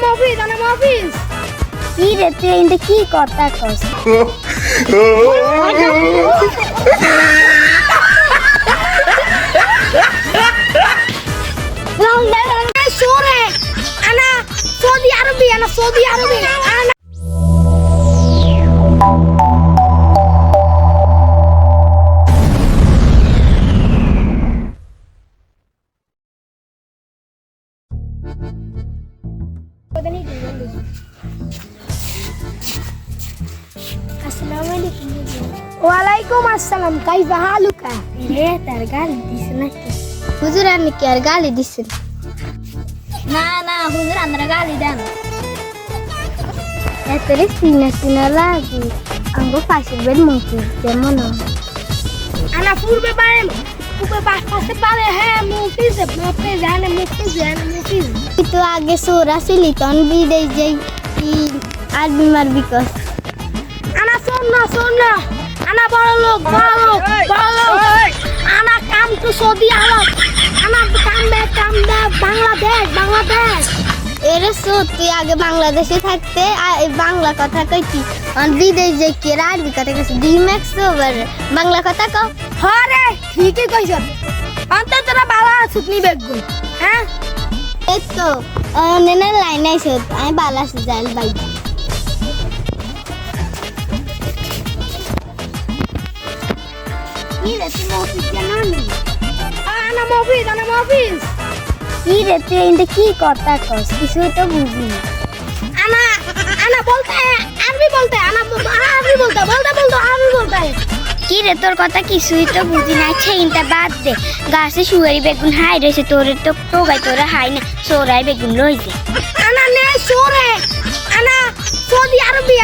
মফিজ কি রে তুই এটা কি কথা কস সরে আনা সৌদি আরবি আনা সৌদি আরবি আনা ওয়ালাইকুম আসসালাম কাইফা হালুকা রে তার গালি দিছ নাকি হুজুর আপনি কি আর গালি দিছেন না না হুজুর আমরা গালি দেন এতরে সিনা লাগি আমগো পাশের বেড মুখি কেমন আনা পূর্বে পাশে পারে হ্যাঁ মুখি জানে তো আগে সোরা ছিলি তখন বিদেশ যাই আরবি মারবি কস আনা শোন না আনা বড় লোক আনা কাম তো সৌদি আরব আনা কাম বাংলাদেশ এরে তুই আগে বাংলাদেশে থাকতে বাংলা কথা কইতি আর বিদেশ যাই কি আরবি কথা কইছি ডিম্যাক্স ওভার বাংলা কথা কও হরে ঠিকই কইছ অন্তত তোরা বালা ছুটনি বেগুন হ্যাঁ এই তো নেনে লাইন আইছ আমি বালা যাইল বাই কি রে তুই মফিজ জানো নি আনা মফিজ কি রে তুই এটা কি কথা কস কিছু তো বুঝি না আনা বলতে আরবি বলতে কি রে তোর কথা কিছুই তো বুঝি না সেইটা বাদ দে গাছে শুয়ারি বেগুন হাই রয়েছে তোরে তো টোগাই তোরে হাই না সোরাই বেগুন লইছে আনা নে সোরে আনা সৌদি আরবি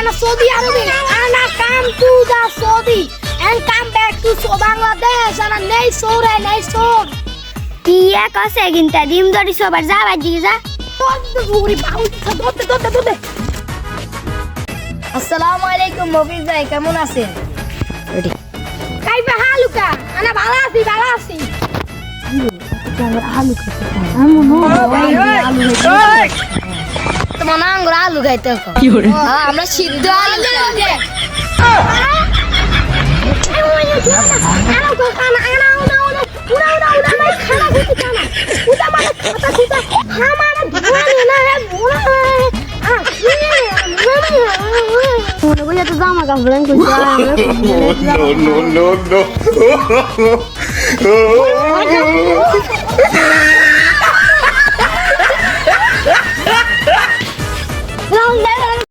আনা come to the Saudi and come back to Bangladesh আনা নেই সোরে কি এক আছে কিন্তু ডিম দড়ি সবার যাবার দিকে যা আসসালামু আলাইকুম মফিজ ভাই কেমন আছেন কাইফা হালুকা আনা ভালো আছি তোমার আঙ্গুর আলু খাইতে আমরা সিদ্ধ আলু জামা কাপড় no